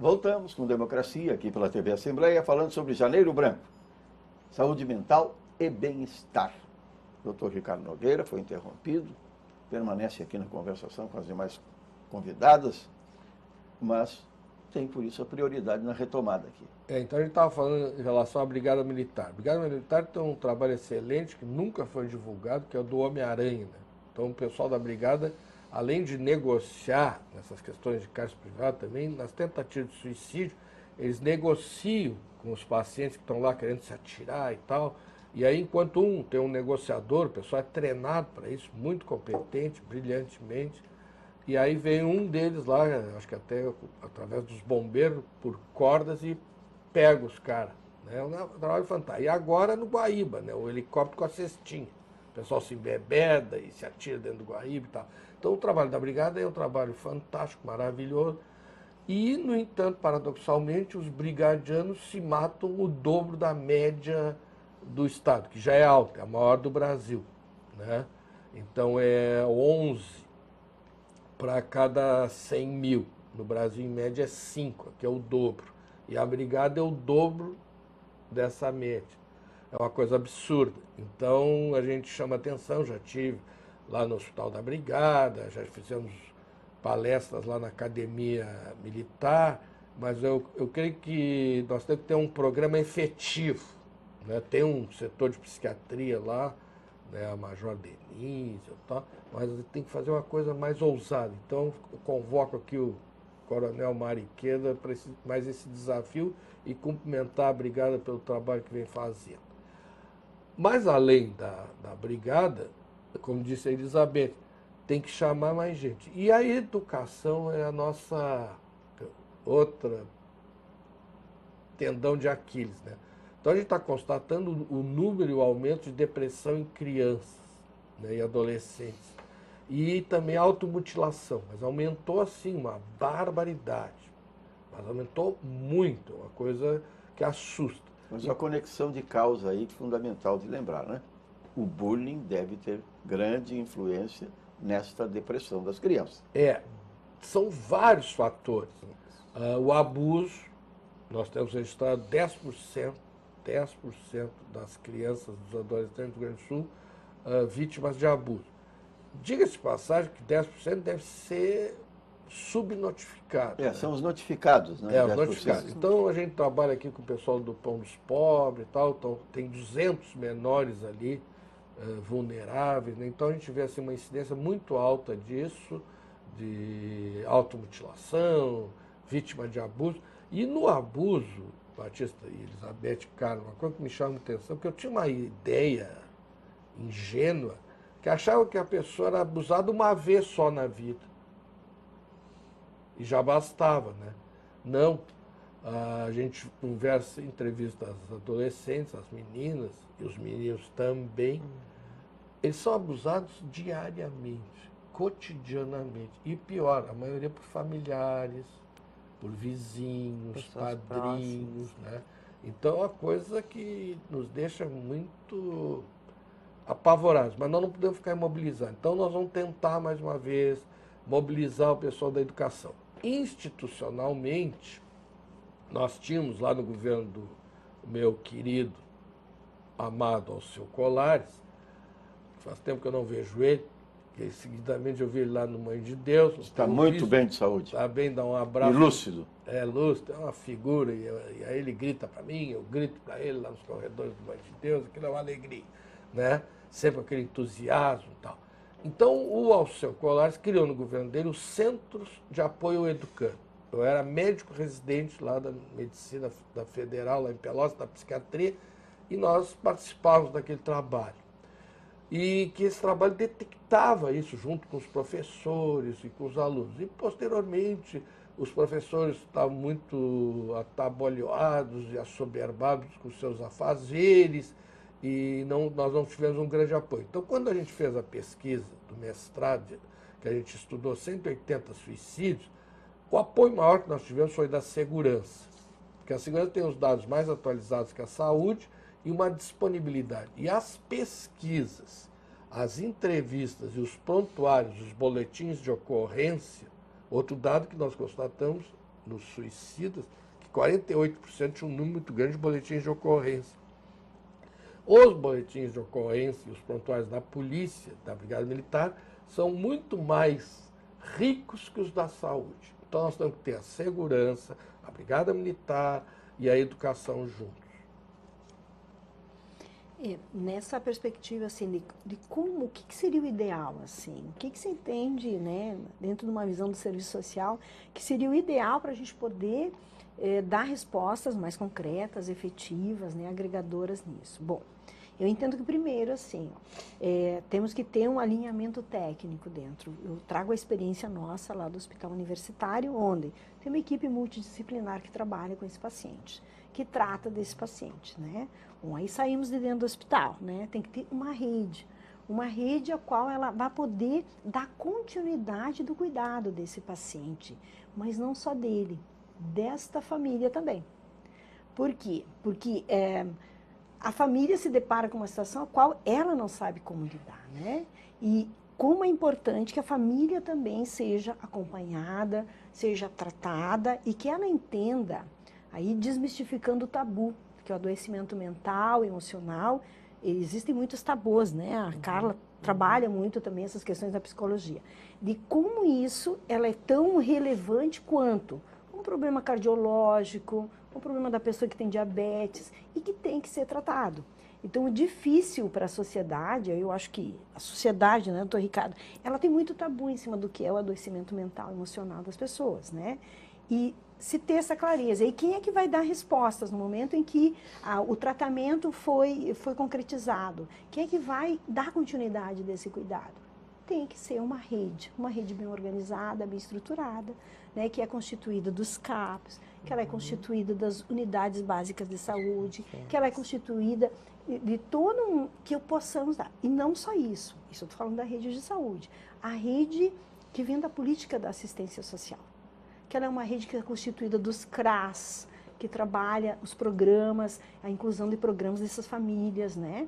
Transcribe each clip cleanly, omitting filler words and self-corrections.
Voltamos com Democracia aqui pela TV Assembleia, falando sobre Janeiro Branco, saúde mental e bem-estar. O Dr. Ricardo Nogueira foi interrompido, permanece aqui na conversação com as demais convidadas, mas tem por isso a prioridade na retomada aqui. Então a gente estava falando em relação à Brigada Militar. A Brigada Militar tem um trabalho excelente que nunca foi divulgado, que é o do Homem-Aranha, né? Então o pessoal da Brigada, além de negociar nessas questões de cárcere privado também, nas tentativas de suicídio, eles negociam com os pacientes que estão lá querendo se atirar e tal. E aí, enquanto tem um negociador, o pessoal é treinado para isso, muito competente, brilhantemente. E aí vem um deles lá, acho que até através dos bombeiros, por cordas e pega os caras. Né? É um trabalho fantástico. E agora no Guaíba, né? O helicóptero com a cestinha. O pessoal se embebeda e se atira dentro do Guaíba e tal. Então o trabalho da Brigada é um trabalho fantástico, maravilhoso. E, no entanto, paradoxalmente, os brigadianos se matam o dobro da média do Estado, que já é alta, é a maior do Brasil. Né? Então é 11 para cada 100 mil. No Brasil, em média, é 5, que é o dobro. E a Brigada é o dobro dessa média. É uma coisa absurda. Então, a gente chama atenção, já tive lá no Hospital da Brigada, já fizemos palestras lá na Academia Militar, mas eu creio que nós temos que ter um programa efetivo. Né? Tem um setor de psiquiatria lá, né, a Major Denise e tal, mas tem que fazer uma coisa mais ousada. Então, eu convoco aqui o Coronel Mariqueda para mais esse desafio e cumprimentar a Brigada pelo trabalho que vem fazendo. Mas, além da Brigada, como disse a Elizabeth, tem que chamar mais gente. E a educação é a nossa outra tendão de Aquiles, né? Então a gente está constatando o número e o aumento de depressão em crianças, né, e adolescentes. E também a automutilação, mas aumentou assim uma barbaridade. Mas aumentou muito, uma coisa que assusta. Mas uma conexão de causa aí fundamental de lembrar, né? O bullying deve ter grande influência nesta depressão das crianças. São vários fatores. O abuso, nós temos registrado 10% das crianças, dos adolescentes do Rio Grande do Sul, vítimas de abuso. Diga-se de passagem que 10% deve ser subnotificado. Né? São os notificados, né? Os notificados. Então a gente trabalha aqui com o pessoal do Pão dos Pobres e tal, então tem 200 menores ali, vulneráveis, né? Então a gente vê assim, uma incidência muito alta disso, de automutilação, vítima de abuso. E no abuso, Batista e Elizabeth, cara, uma coisa que me chama a atenção, porque eu tinha uma ideia ingênua, que achava que a pessoa era abusada uma vez só na vida. E já bastava, né? Não. A gente conversa, entrevista as adolescentes, as meninas, e os meninos também. Eles são abusados diariamente, cotidianamente. E pior, a maioria por familiares, por vizinhos, pessoas padrinhos, né? Então é uma coisa que nos deixa muito apavorados, mas nós não podemos ficar imobilizados. Então nós vamos tentar mais uma vez mobilizar o pessoal da educação. Institucionalmente, nós tínhamos lá no governo do meu querido, amado Alceu Colares, faz tempo que eu não vejo ele, que seguidamente eu vi ele lá no Mãe de Deus. Está muito bem de saúde. Está bem, dá um abraço. E lúcido. Lúcido, é uma figura, e aí ele grita para mim, eu grito para ele lá nos corredores do Mãe de Deus, aquilo é uma alegria, né? Sempre aquele entusiasmo e tal. Então, o Alceu Colares criou no governo dele os Centros de Apoio ao Educando. Eu era médico residente lá da Medicina da Federal, lá em Pelotas, da Psiquiatria, e nós participávamos daquele trabalho. E que esse trabalho detectava isso junto com os professores e com os alunos. E, posteriormente, os professores estavam muito atabalhoados e assoberbados com seus afazeres, e nós não tivemos um grande apoio. Então, quando a gente fez a pesquisa do mestrado, que a gente estudou 180 suicídios, o apoio maior que nós tivemos foi da segurança, porque a segurança tem os dados mais atualizados que a saúde e uma disponibilidade. E as pesquisas, as entrevistas e os prontuários, os boletins de ocorrência, outro dado que nós constatamos nos suicidas que 48% tinha um número muito grande de boletins de ocorrência. Os boletins de ocorrência e os prontuários da polícia, da Brigada Militar, são muito mais ricos que os da saúde. Então nós temos que ter a segurança, a Brigada Militar e a educação juntos. Nessa perspectiva assim, de como, o que seria o ideal, assim, o que se entende, né, dentro de uma visão do serviço social, que seria o ideal para a gente poder dar respostas mais concretas, efetivas, né, agregadoras nisso. Bom, eu entendo que primeiro, assim, temos que ter um alinhamento técnico dentro. Eu trago a experiência nossa lá do Hospital Universitário, onde tem uma equipe multidisciplinar que trabalha com esse paciente, que trata desse paciente, né? Bom, aí saímos de dentro do hospital, né? Tem que ter uma rede a qual ela vai poder dar continuidade do cuidado desse paciente, mas não só dele, desta família também. Por quê? Porque a família se depara com uma situação a qual ela não sabe como lidar, né? E como é importante que a família também seja acompanhada, seja tratada e que ela entenda, aí desmistificando o tabu, que é o adoecimento mental, emocional, existem muitos tabus, né? A Carla trabalha muito também essas questões da psicologia, de como isso ela é tão relevante quanto um problema cardiológico, um problema da pessoa que tem diabetes e que tem que ser tratado. Então, o difícil para a sociedade, eu acho que a sociedade, né, doutor Ricardo, ela tem muito tabu em cima do que é o adoecimento mental e emocional das pessoas, né? E se ter essa clareza. E quem é que vai dar respostas no momento em que o tratamento foi concretizado? Quem é que vai dar continuidade desse cuidado? Tem que ser uma rede bem organizada, bem estruturada, né, que é constituída dos CAPs, que ela é constituída das unidades básicas de saúde, que ela é constituída de todo que possamos dar. E não só isso, eu estou falando da rede de saúde, a rede que vem da política da assistência social, que ela é uma rede que é constituída dos CRAS, que trabalha os programas, a inclusão de programas dessas famílias, né?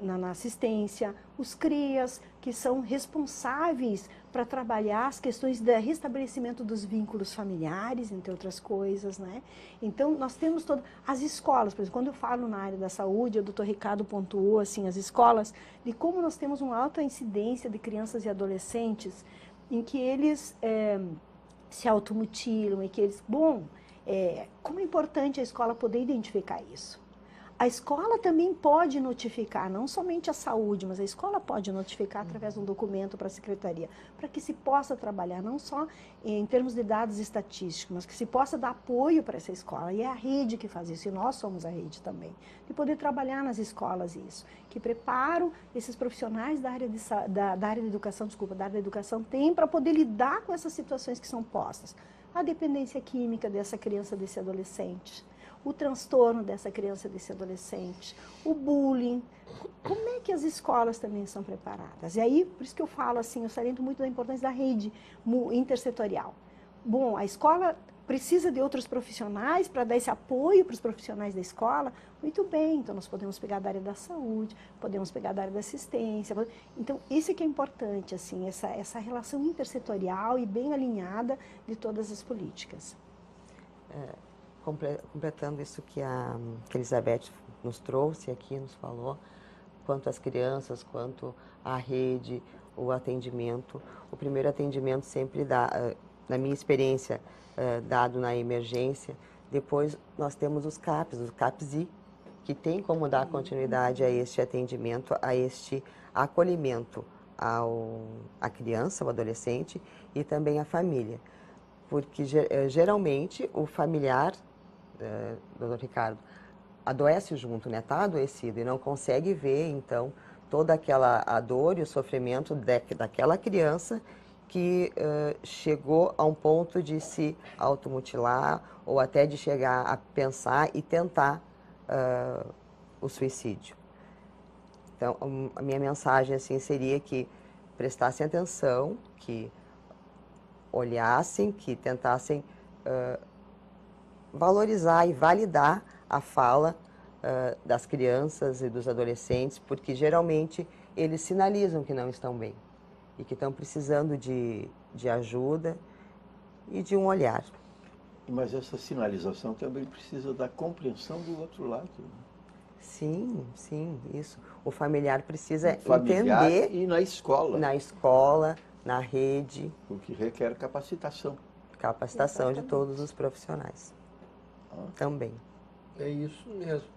Na assistência, os CRIAs, que são responsáveis para trabalhar as questões do restabelecimento dos vínculos familiares, entre outras coisas, né? Então, nós temos todas as escolas, por exemplo, quando eu falo na área da saúde, o doutor Ricardo pontuou, assim, as escolas, de como nós temos uma alta incidência de crianças e adolescentes em que eles se automutilam e que eles... Bom, como é importante a escola poder identificar isso. A escola também pode notificar, não somente a saúde, mas a escola pode notificar através de um documento para a secretaria, para que se possa trabalhar não só em termos de dados estatísticos, mas que se possa dar apoio para essa escola. E é a rede que faz isso, e nós somos a rede também, de poder trabalhar nas escolas isso, que preparam esses profissionais da área de educação, da área da educação tem para poder lidar com essas situações que são postas. A dependência química dessa criança, desse adolescente, o transtorno dessa criança, desse adolescente, o bullying. Como é que as escolas também são preparadas? E aí, por isso que eu falo assim, eu saliento muito da importância da rede intersetorial. Bom, a escola precisa de outros profissionais para dar esse apoio para os profissionais da escola. Muito bem, então nós podemos pegar da área da saúde, podemos pegar da área da assistência. Então, isso que é importante, assim, essa relação intersetorial e bem alinhada de todas as políticas. Completando isso que a Elizabeth nos trouxe aqui, nos falou, quanto às crianças, quanto à rede, o atendimento. O primeiro atendimento sempre dá, na minha experiência, dado na emergência. Depois nós temos os CAPs-I, que tem como dar continuidade a este atendimento, a este acolhimento à criança, ao adolescente e também à família. Porque geralmente o familiar, doutor Ricardo, adoece junto, né? Está adoecido e não consegue ver, então, toda a dor e o sofrimento daquela criança que chegou a um ponto de se automutilar ou até de chegar a pensar e tentar o suicídio. Então, a minha mensagem assim, seria que prestassem atenção, que olhassem, que tentassem valorizar e validar a fala das crianças e dos adolescentes, porque geralmente eles sinalizam que não estão bem e que estão precisando de ajuda e de um olhar. Mas essa sinalização também precisa da compreensão do outro lado. Né? Sim, sim, isso. O familiar precisa Familiar entender e na escola, na rede, o que requer capacitação. capacitação de Exatamente. todos os profissionais. Também. É isso mesmo.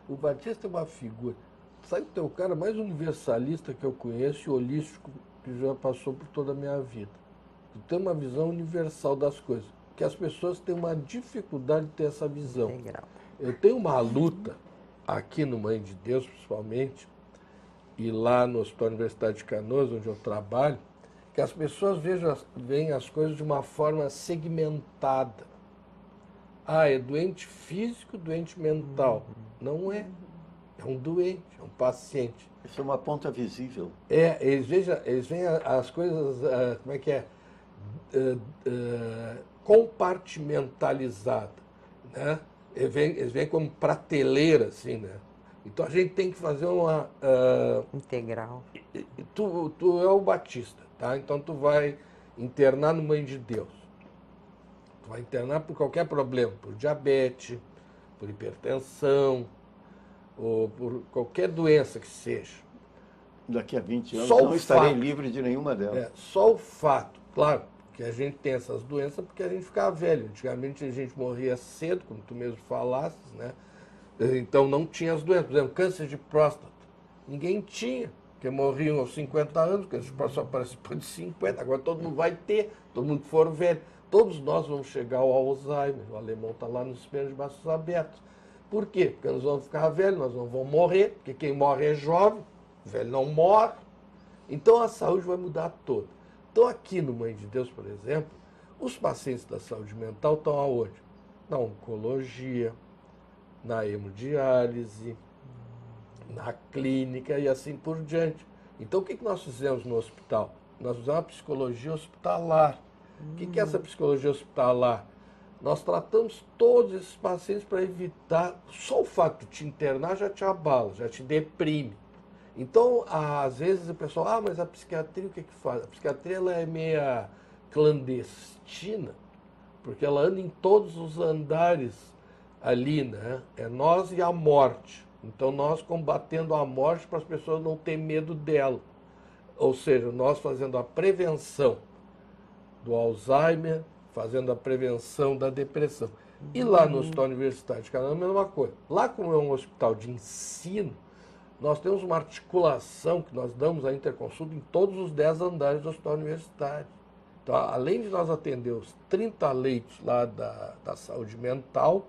O Batista é uma figura. Sabe que é o cara mais universalista que eu conheço e holístico que já passou por toda a minha vida. Ele tem uma visão universal das coisas, que as pessoas têm uma dificuldade de ter essa visão. Integral. Eu tenho uma luta aqui no Mãe de Deus, principalmente, e lá no Hospital Universitário de Canoas, onde eu trabalho, que as pessoas veem as coisas de uma forma segmentada. Ah, é doente físico, doente mental. Não é. É um doente, é um paciente. Isso é uma ponta visível. Eles veem as coisas, como é que é? Compartimentalizada, né? Eles veem como prateleira, assim, né? Então a gente tem que fazer uma... Integral. Tu é o Batista, tá? Então tu vai internar no Mãe de Deus. Tu vai internar por qualquer problema, por diabetes, por hipertensão, ou por qualquer doença que seja. Daqui a 20 anos Só o não estarei fato. livre de nenhuma delas. Só o fato, claro, que a gente tem essas doenças porque a gente ficava velho. Antigamente a gente morria cedo, como tu mesmo falasses, né? Então não tinha as doenças. Por exemplo, câncer de próstata. Ninguém tinha, porque morriam aos 50 anos, câncer de próstata só aparece depois de 50. Agora todo mundo vai ter, todo mundo que for velho. Todos nós vamos chegar ao Alzheimer. O alemão está lá nos espelhos de braços abertos. Por quê? Porque nós vamos ficar velhos, nós não vamos morrer, porque quem morre é jovem, o velho não morre. Então a saúde vai mudar toda. Então aqui no Mãe de Deus, por exemplo, os pacientes da saúde mental estão aonde? Na oncologia, na hemodiálise, na clínica e assim por diante. Então o que nós fizemos no hospital? Nós fizemos uma psicologia hospitalar. O que é essa psicologia hospitalar? Nós tratamos todos esses pacientes para evitar... Só o fato de te internar já te abala, já te deprime. Então, às vezes o pessoal, mas a psiquiatria o que faz? A psiquiatria ela é meia clandestina, porque ela anda em todos os andares ali, né? É nós e a morte. Então, nós combatendo a morte para as pessoas não terem medo dela. Ou seja, nós fazendo a prevenção do Alzheimer, fazendo a prevenção da depressão. E lá no Hospital Universitário de Canoas, a mesma coisa. Lá, como é um hospital de ensino, nós temos uma articulação que nós damos a interconsulta em todos os 10 andares do Hospital Universitário. Então, além de nós atender os 30 leitos lá da saúde mental,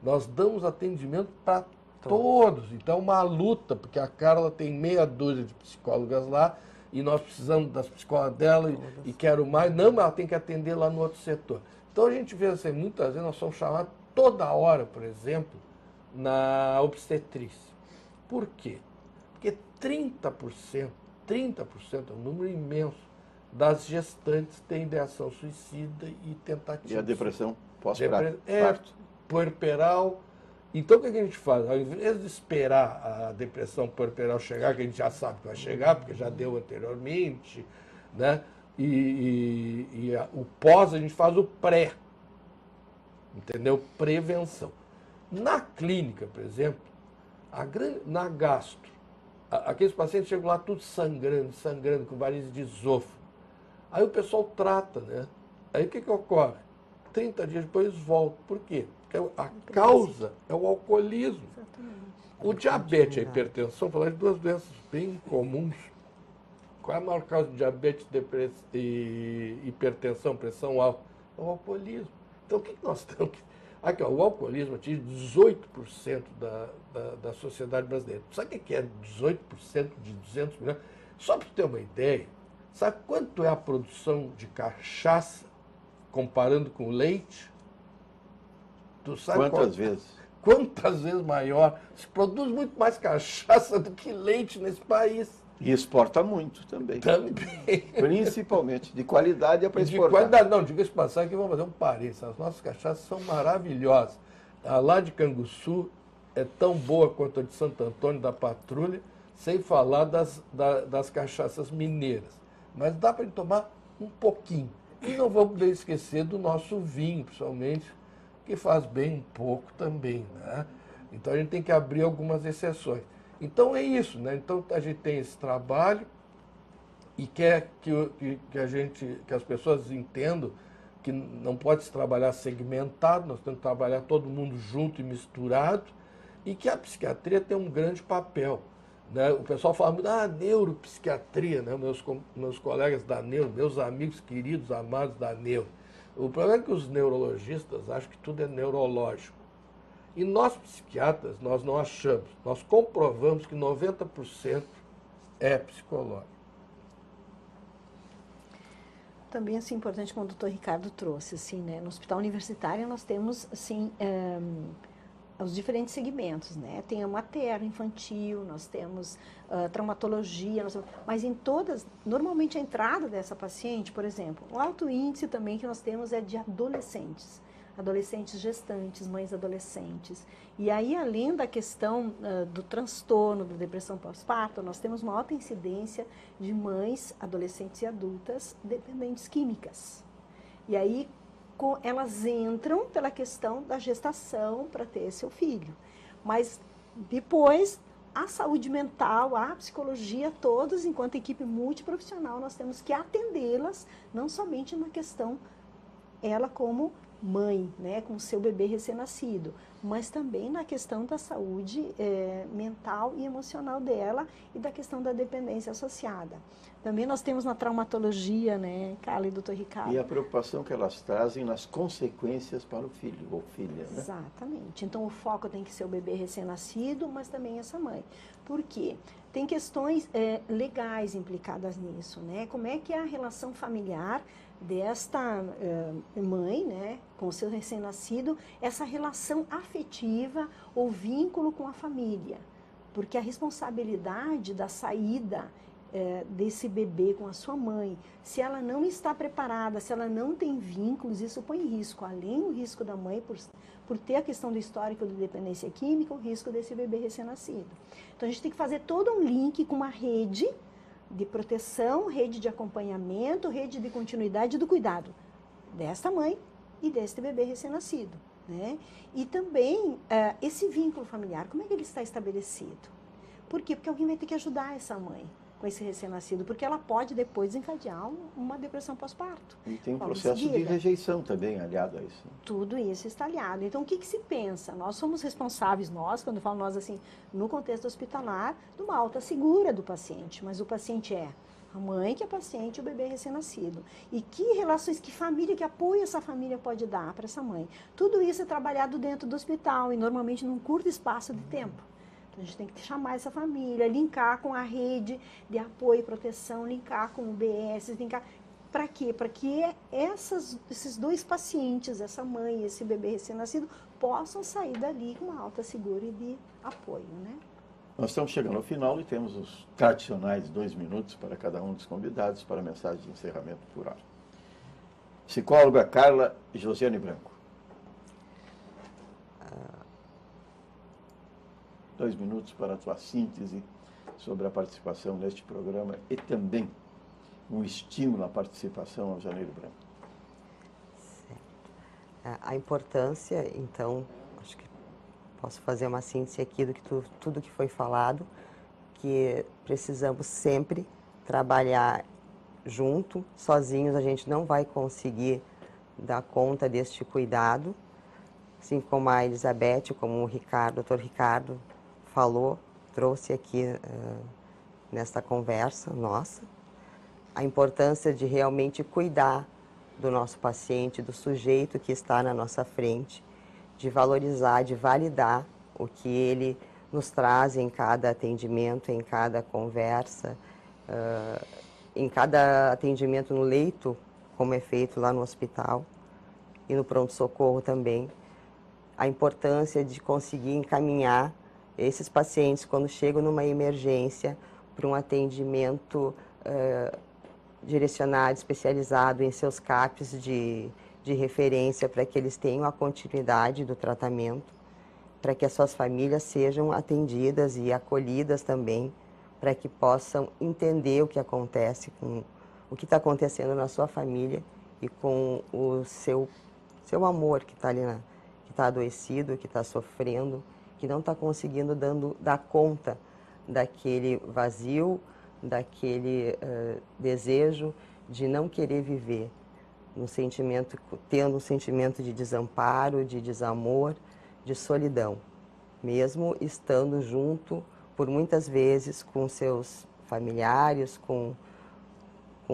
nós damos atendimento para todos. Então, é uma luta, porque a Carla tem meia dúzia de psicólogas lá, e nós precisamos das psicólogas dela e quero mais. Não, mas ela tem que atender lá no outro setor. Então, a gente vê assim, muitas vezes nós somos chamados toda hora, por exemplo, na obstetrícia. Por quê? Porque 30% é um número imenso das gestantes têm ideação suicida e tentativa. E a depressão pós-parto. Puerperal. Então, o que a gente faz? Ao invés de esperar a depressão puerperal chegar, que a gente já sabe que vai chegar, porque já deu anteriormente, né? O pós, a gente faz o pré. Entendeu? Prevenção. Na clínica, por exemplo, na gastro, aqueles pacientes chegam lá tudo sangrando, com varizes de esôfago. Aí o pessoal trata, né? Aí o que ocorre? 30 dias depois eles voltam. Por quê? Porque a causa é o alcoolismo. Exatamente. O diabetes e a hipertensão, falar de duas doenças bem comuns. Qual é a maior causa de diabetes e hipertensão, pressão alta? É o alcoolismo. Então o que nós temos que... Aqui, ó, o alcoolismo atinge 18% da sociedade brasileira. Sabe o que é 18% de 200 milhões? Só para você ter uma ideia, sabe quanto é a produção de cachaça comparando com leite? Tu sabe Quantas vezes? Quantas vezes maior? Se produz muito mais cachaça do que leite nesse país. E exporta muito também. Também. Principalmente. De qualidade é para De exportar. qualidade, não, diga-se de passagem que vamos fazer um parênteses. As nossas cachaças são maravilhosas. A lá de Canguçu é tão boa quanto a de Santo Antônio da Patrulha, sem falar das cachaças mineiras. Mas dá para tomar um pouquinho. E não vamos poder esquecer do nosso vinho, principalmente, que faz bem um pouco também, né? Então a gente tem que abrir algumas exceções. Então é isso, né? Então a gente tem esse trabalho e quer que as pessoas entendam que não pode se trabalhar segmentado, nós temos que trabalhar todo mundo junto e misturado, e que a psiquiatria tem um grande papel, né? O pessoal fala muito, neuropsiquiatria, né? Meus colegas da neuro, meus amigos queridos, amados da neuro. O problema é que os neurologistas acham que tudo é neurológico. E nós, psiquiatras, nós não achamos. Nós comprovamos que 90% é psicológico. Também, assim, importante, como o doutor Ricardo trouxe, assim, né? No hospital universitário nós temos, assim, os diferentes segmentos, né? Tem a materno, infantil, nós temos traumatologia, mas em todas, normalmente a entrada dessa paciente, por exemplo, o alto índice também que nós temos é de adolescentes gestantes, mães adolescentes. E aí, além da questão do transtorno, da depressão pós-parto, nós temos uma alta incidência de mães adolescentes e adultas dependentes químicas. E aí, elas entram pela questão da gestação para ter seu filho. Mas depois, a saúde mental, a psicologia, todas, enquanto equipe multiprofissional, nós temos que atendê-las, não somente na questão, ela como mãe, né, com o seu bebê recém-nascido, mas também na questão da saúde mental e emocional dela e da questão da dependência associada. Também nós temos na traumatologia, né, Carla e doutor Ricardo. E a preocupação que elas trazem nas consequências para o filho ou filha, né? Exatamente. Então o foco tem que ser o bebê recém-nascido, mas também essa mãe. Por quê? Tem questões legais implicadas nisso, né? Como é que é a relação familiar desta mãe, né, com o seu recém-nascido, essa relação afetiva ou vínculo com a família. Porque a responsabilidade da saída desse bebê com a sua mãe, se ela não está preparada, se ela não tem vínculos, isso põe em risco, além do risco da mãe por ter a questão do histórico de dependência química, o risco desse bebê recém-nascido. Então a gente tem que fazer todo um link com uma rede de proteção, rede de acompanhamento, rede de continuidade do cuidado desta mãe e deste bebê recém-nascido, né? E também esse vínculo familiar, como é que ele está estabelecido? Por quê? Porque alguém vai ter que ajudar essa mãe com esse recém-nascido, porque ela pode depois desencadear uma depressão pós-parto. E tem um processo de rejeição também aliado a isso. Tudo isso está aliado. Então, o que se pensa? Nós somos responsáveis, quando eu falo nós assim, no contexto hospitalar, de uma alta segura do paciente, mas o paciente é a mãe que é paciente e o bebê recém-nascido. E que relações, que família, que apoio essa família pode dar para essa mãe? Tudo isso é trabalhado dentro do hospital e normalmente num curto espaço de tempo. Então, a gente tem que chamar essa família, linkar com a rede de apoio e proteção, linkar com o BS, linkar... Para quê? Para que esses dois pacientes, essa mãe e esse bebê recém-nascido, possam sair dali com uma alta segura e de apoio, né? Nós estamos chegando ao final e temos os tradicionais 2 minutos para cada um dos convidados para a mensagem de encerramento por hora. Psicóloga Carla Josiane Branco. 2 minutos para a tua síntese sobre a participação neste programa e também um estímulo à participação ao Janeiro Branco. Certo. A importância, então, acho que posso fazer uma síntese aqui do que tudo que foi falado, que precisamos sempre trabalhar junto, sozinhos a gente não vai conseguir dar conta deste cuidado, assim como a Elizabeth, como o doutor Ricardo falou, trouxe aqui nesta conversa nossa, a importância de realmente cuidar do nosso paciente, do sujeito que está na nossa frente, de valorizar, de validar o que ele nos traz em cada atendimento, em cada conversa, em cada atendimento no leito, como é feito lá no hospital e no pronto-socorro também. A importância de conseguir encaminhar esses pacientes, quando chegam numa emergência, para um atendimento direcionado, especializado em seus CAPs de referência, para que eles tenham a continuidade do tratamento, para que as suas famílias sejam atendidas e acolhidas também, para que possam entender o que acontece, o que está acontecendo na sua família e com o seu amor que está ali, que está adoecido, que está sofrendo, que não está conseguindo dar conta daquele vazio, daquele desejo de não querer viver, tendo um sentimento de desamparo, de desamor, de solidão, mesmo estando junto, por muitas vezes, com seus familiares, com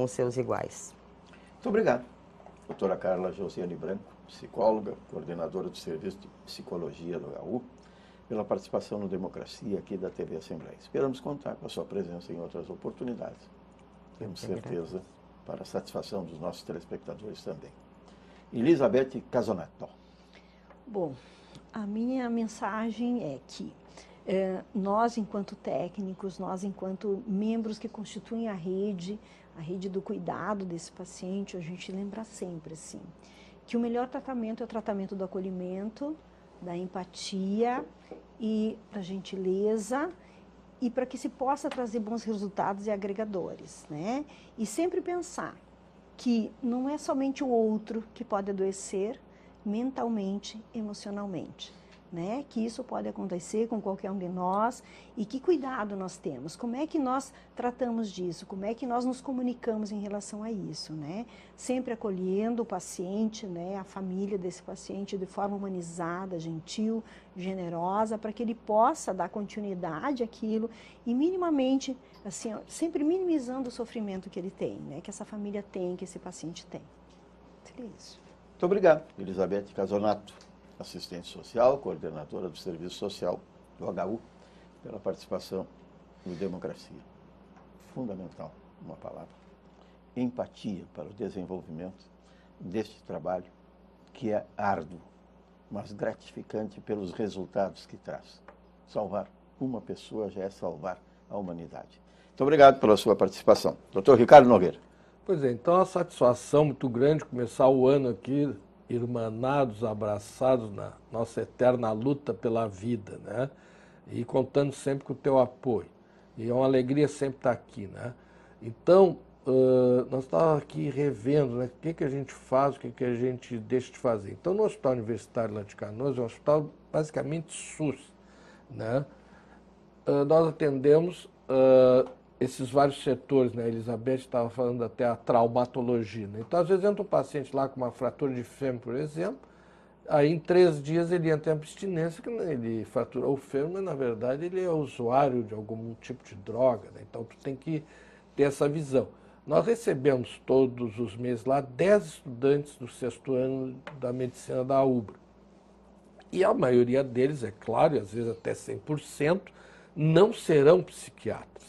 seus iguais. Muito obrigado. Doutora Carla Josiane Branco, psicóloga, coordenadora do Serviço de Psicologia do HU, pela participação no Democracia aqui da TV Assembleia. Esperamos contar com a sua presença em outras oportunidades. Temos certeza, para a satisfação dos nossos telespectadores também. Elizabeth Casonato. Bom, a minha mensagem é que nós, enquanto técnicos, nós, enquanto membros que constituem a rede do cuidado desse paciente, a gente lembra sempre, assim, que o melhor tratamento é o tratamento do acolhimento, da empatia e da gentileza, e para que se possa trazer bons resultados e agregadores, né? E sempre pensar que não é somente o outro que pode adoecer mentalmente, emocionalmente, né? Que isso pode acontecer com qualquer um de nós, e que cuidado nós temos, como é que nós tratamos disso, como é que nós nos comunicamos em relação a isso, né? Sempre acolhendo o paciente, né, a família desse paciente de forma humanizada, gentil, generosa, para que ele possa dar continuidade àquilo e minimamente, assim, sempre minimizando o sofrimento que ele tem, né, que essa família tem, que esse paciente tem. Seria isso. Muito obrigado, Elizabeth Casonato, assistente social, coordenadora do Serviço Social do HU, pela participação no Democracia. Fundamental, uma palavra. Empatia para o desenvolvimento deste trabalho, que é árduo, mas gratificante pelos resultados que traz. Salvar uma pessoa já é salvar a humanidade. Muito obrigado pela sua participação. Dr. Ricardo Nogueira. Pois é, então a satisfação muito grande começar o ano aqui irmanados, abraçados na nossa eterna luta pela vida, né? E contando sempre com o teu apoio. E é uma alegria sempre estar aqui, né? Então, nós estávamos aqui revendo, né? O que a gente faz, o que a gente deixa de fazer. Então, no Hospital Universitário lá de Canoas, é um hospital basicamente SUS, né? Nós atendemos esses vários setores, né? A Elizabeth estava falando até a traumatologia, né? Então, às vezes, entra um paciente lá com uma fratura de fêmur, por exemplo, aí em 3 dias ele entra em abstinência, que ele fraturou o fêmur, mas na verdade ele é usuário de algum tipo de droga, né? Então, tu tem que ter essa visão. Nós recebemos todos os meses lá 10 estudantes do 6º ano da medicina da UBRA. E a maioria deles, é claro, e às vezes até 100%, não serão psiquiatras.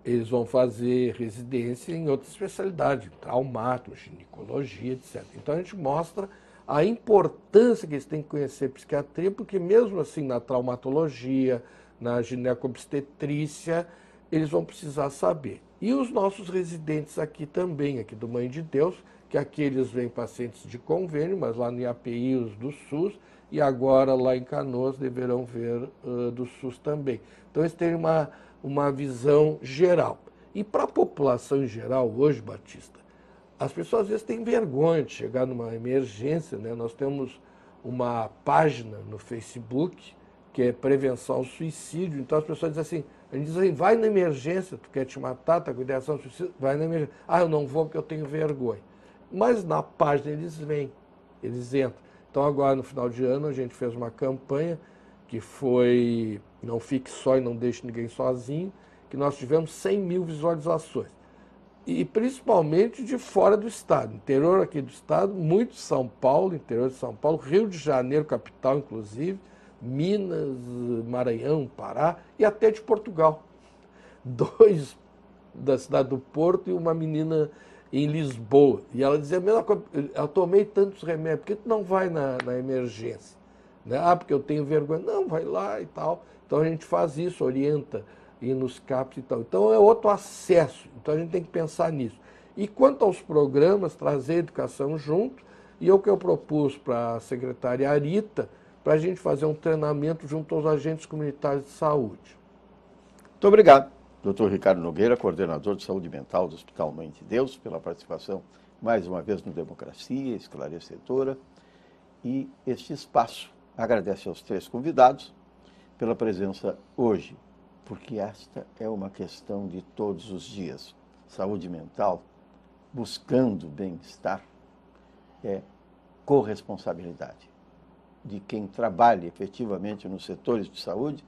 Eles vão fazer residência em outra especialidade, traumato, ginecologia, etc. Então a gente mostra a importância que eles têm que conhecer psiquiatria, porque mesmo assim na traumatologia, na ginecobstetrícia, eles vão precisar saber. E os nossos residentes aqui também, aqui do Mãe de Deus, que aqui eles vêm pacientes de convênio, mas lá no IAPI os do SUS, e agora lá em Canoas deverão ver do SUS também. Então eles têm uma visão geral. E para a população em geral, hoje, Batista, as pessoas às vezes têm vergonha de chegar numa emergência, né? Nós temos uma página no Facebook, que é prevenção ao suicídio, então as pessoas dizem assim, a gente diz assim, vai na emergência, tu quer te matar, tá com ideação de suicídio, vai na emergência. Ah, eu não vou porque eu tenho vergonha. Mas na página eles vêm, eles entram. Então agora no final de ano a gente fez uma campanha que foi Não Fique Só e Não Deixe Ninguém Sozinho, que nós tivemos 100 mil visualizações. E principalmente de fora do estado, interior aqui do estado, muito São Paulo, interior de São Paulo, Rio de Janeiro, capital inclusive, Minas, Maranhão, Pará e até de Portugal. 2 da cidade do Porto e uma menina em Lisboa. E ela dizia a mesma coisa, eu tomei tantos remédios, por que tu não vai na emergência? Né? Ah, porque eu tenho vergonha. Não, vai lá e tal. Então a gente faz isso, orienta e nos CAPs e tal. Então é outro acesso. Então a gente tem que pensar nisso. E quanto aos programas, trazer educação junto, e é o que eu propus para a secretária Arita, para a gente fazer um treinamento junto aos agentes comunitários de saúde. Muito obrigado. Dr. Ricardo Nogueira, coordenador de saúde mental do Hospital Mãe de Deus, pela participação mais uma vez no Democracia esclarecedora. E este espaço agradece aos 3 convidados pela presença hoje, porque esta é uma questão de todos os dias. Saúde mental, buscando bem-estar, é corresponsabilidade de quem trabalha efetivamente nos setores de saúde,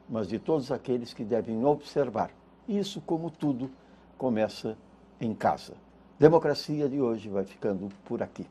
mas de todos aqueles que devem observar. Isso, como tudo, começa em casa. Democracia de hoje vai ficando por aqui.